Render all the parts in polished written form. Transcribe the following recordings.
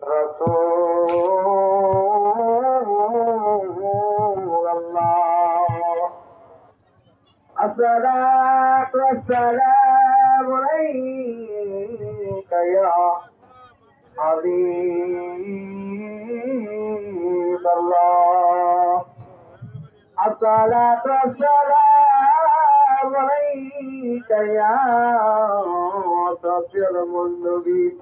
رسول الله الصلاة والسلام عليك يا حبيب الله الصلاة والسلام عليك يا شفيع المذنبين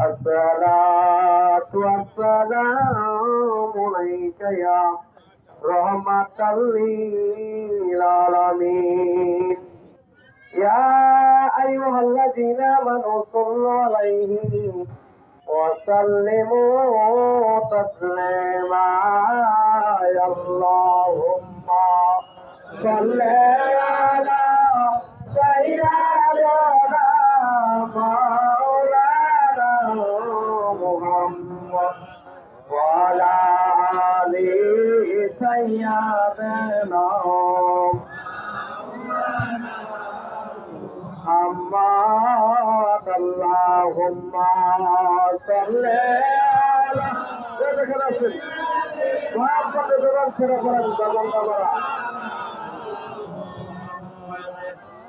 الصلاة والسلام عليك يا رحمة للعالمين يا أيها الذين آمنوا صلوا عليه وسلموا تسليما يا اللهم صل على سيدنا مولانا محمد وعلى آل سيدنا محمد اللهم صل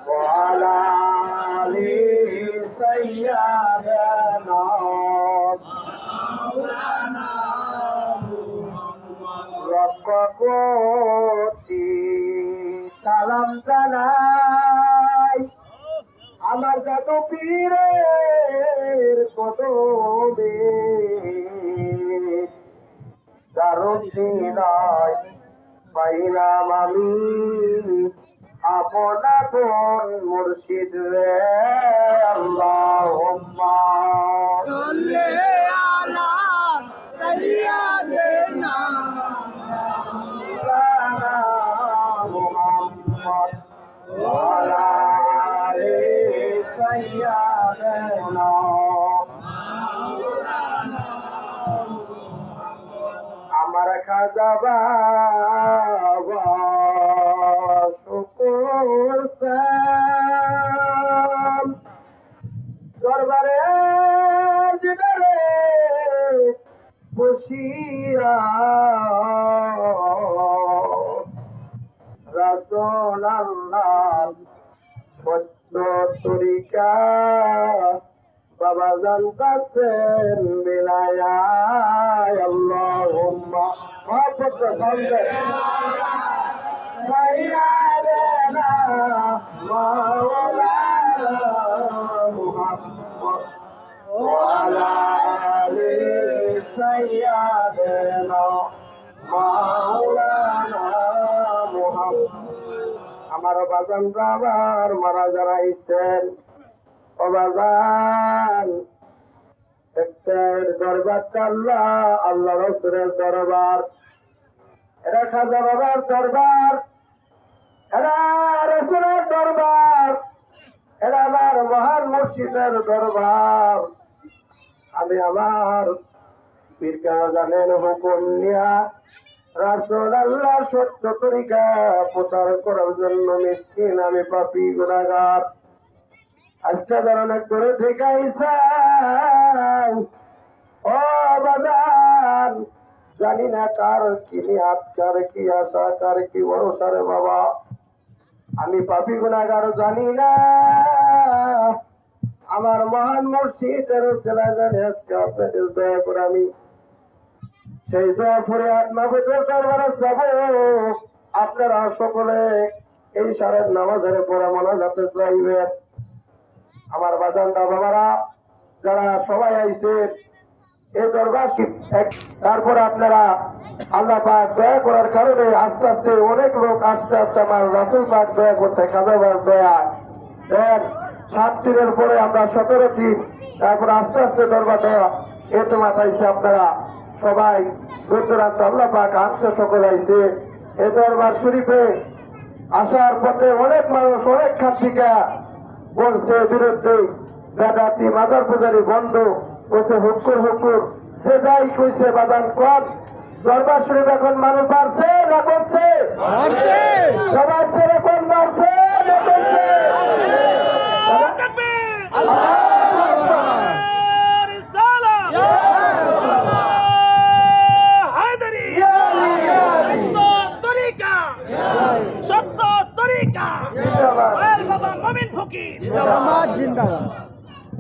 وعلى آل سيدنا রক্ষকতি সালাম জানাই আমার যত পীরের কদমে দারুদ্দিনাই পাইলাম আমি আপন আপন মুর্শিদ রে আল্লাহুম্মা সাল্লি আলা সাইয়্যিদিনা মুহাম্মদ ওয়া আলা আলি সাইয়্যিদিনা আমার খাজা বাবা শুকুর দরবারে জিদারে বসিয়া রাসূল আল্লাহ সত্য তরিকা বাবা জানতেন বিলায়া আল্লাহুম্মা মহব্বত সামনে সাইয়্যিদিনা মাওলানা মুহাম্মদ ওয়া আলা আলি সাইয়্যিদিনা মাওলানা মুহাম্মদ আমার বাজান বাবার মারা যারা আইছেন ও বাজান একটা দরবারটা আল্লাহ রাসূলের দরবার, এটা খাজা বাবার দরবার, এটা রাসূলের দরবার, এটা আমার মহান মুর্শিদের দরবার। আমি আমার পীর জানেন হুকুম নিয়া রাসূল আল্লাহ সত্য তরিকা প্রচার করার জন্য মিসকিন আমি পাপী গুনাহগার আজকে ধরনের করে ঠেকাইছেন ও বাজান। জানি না কার কি নিয়াত, কার কি আশা, কার কি ভরসা রে বাবা। আমি পাপী গুনাহগার জানি না, আমার মহান মুর্শিদের ছেলে জানে। আজকে আপনাদের দয়া করে আমি সেই দোয়া ফরিয়াদ মাহবুবের দরবারে যাব। আপনারা সকলে এই সারের নামাজের পরে মোনাজাতে চাইবেন। আমার বাজানদা বাবারা যারা সবাই আইছে এই দরবার, তারপরে আপনারা আল্লাহ পাক দয়া করার কারণে আস্তে আস্তে অনেক লোক আস্তে আস্তে আমার রাসূল পাক দয়া করতে কাজাবার দয়া দেন। 7 দিনের পরে আমরা 17 দিন, তারপরে আস্তে আস্তে দরবারটা এতে মাথাইছে। আপনারা সবাই দূরদূরান্ত আল্লাহ পাক আসছে, সকল আইছে এই দরবার শরীফে আসার পথে অনেক মানুষ অনেক খাত থেকে বলছে বিরুদ্ধে বেদাতি মাজার পূজারি বন্ধ কইছে, হুকুর হুকুর সে যাই কইছে বাদান কর। দরবার শরীফ এখন মানুষ বাড়ছে না করছে? সবার ছেড়ে কোন বাড়ছে না করছে?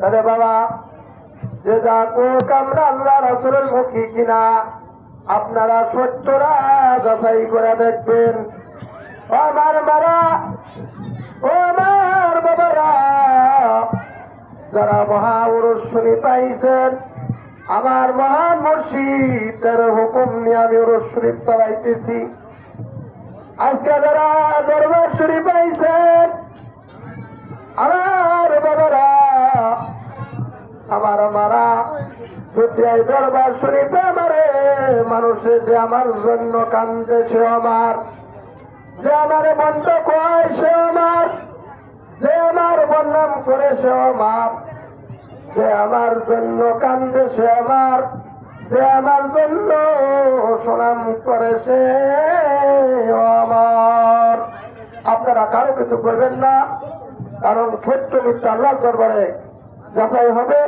আরে বাবা, যে যা কোক আমরা আল্লাহ রাসূলের মুখী কিনা আপনারা সত্যরা যাচাই করে দেখবেন। ও আমার মারা, ও আমার বাবারা, যারা মহাপুরুষ শুনি পাইছেন, আমার মহান মুর্শিদের হুকুম নিয়ে আমি ওরস শরীফ চালাইতেছি। আজকে যারা দরবার শরীফ পাইছেন, আমার বাবারা, আমার মারা, ছুটিয়াই দরবার শরীফে আমারে মানুষে যে আমার জন্য কান্দে সে আমার, যে আমারে বন্ধ কয় সে আমার, যে আমার বদনাম করে সে আমার, যে আমার জন্য কান্দে সে আমার, যে আমার জন্য সুনাম করে সে আমার। আপনারা কারো কিছু করবেন না, কারণ সত্য মিথ্যা আল্লাহর দরবারে যাচাই হবে।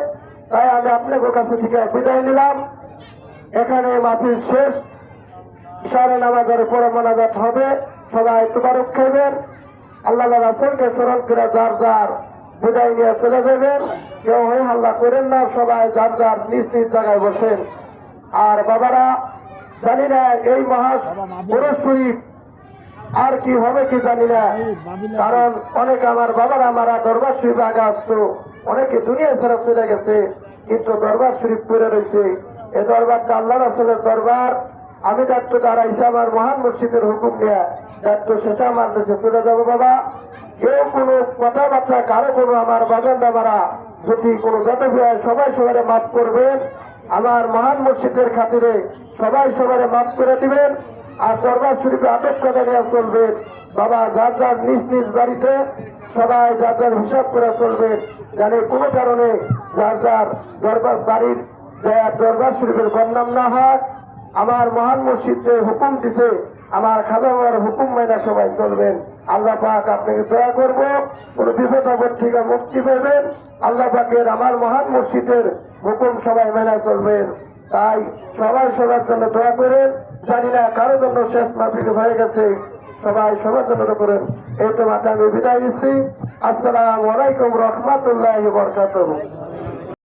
তাই আমি আপনাদের কাছে থেকে বিদায় নিলাম। এখানে মাহফিল শেষ, ইশারা নামাজের পরে মোনাজাত হবে। সবাই তোবারক খাইবেন, আল্লাহ রাসূলকে স্মরণ করে যার যার বিদায় নিয়ে চলে যাবেন। কেউ হয়ে হাল্লা করেন না, সবাই যার যার নিজ নিজ জায়গায় বসেন। আর বাবারা, জানি না এই মহাপুরুষ শরীফ আর কি হবে কি জানি না, কারণ অনেকে আমার বাবারা মারা দরবার শরীফ আগে আসতো, অনেকে দুনিয়া ছেড়ে চলে গেছে, কিন্তু দরবার শরীফ পড়ে রয়েছে। এই দরবারটা আল্লাহ রাসূলের দরবার। আমি দায়িত্ব দাঁড়াইছি আমার মহান মুর্শিদের হুকুম নিয়ে, দায়িত্ব সেটা আমার দেশে চলে যাবো। বাবা, কেউ কোনো কথাবার্তা কারো কোনো আমার বাজার দাবারা যদি কোনো যত হয় সবাই সবাই মাফ করবেন। আমার মহান মুর্শিদের খাতিরে সবাই সবাই মাফ করে দিবেন। আর দরবার শরীফে আটক করে নিয়ে চলবেন। বাবা, যার যার নিজ নিজ বাড়িতে সবাই যার যার হিসাব করে চলবেন, জানে কোনো কারণে যার যার দরবার বাড়ির দরবার শরীফের বদনাম না হয়। আমার মহান মুর্শিদে হুকুম দিতে, আমার খাজা বাবার হুকুম মাইনা সবাই চলবেন। আল্লাহ পাক আপনাকে দয়া করবো, কোন বিপদ আপদ থেকে মুক্তি পাবেন। আল্লাহ পাকের আমার মহান মুর্শিদের হুকুম সবাই মেনে চলবেন। তাই সবাই সবার জন্য দোয়া করেন। জানি না কারো জন্য শেষ মাহফিল হয়ে গেছে, সবাই সবার জন্য করেন। এই তো মাঠে আমি বিদায় দিচ্ছি। আসসালামু আলাইকুম রহমতুল্লাহি ওয়া বারাকাতুহু।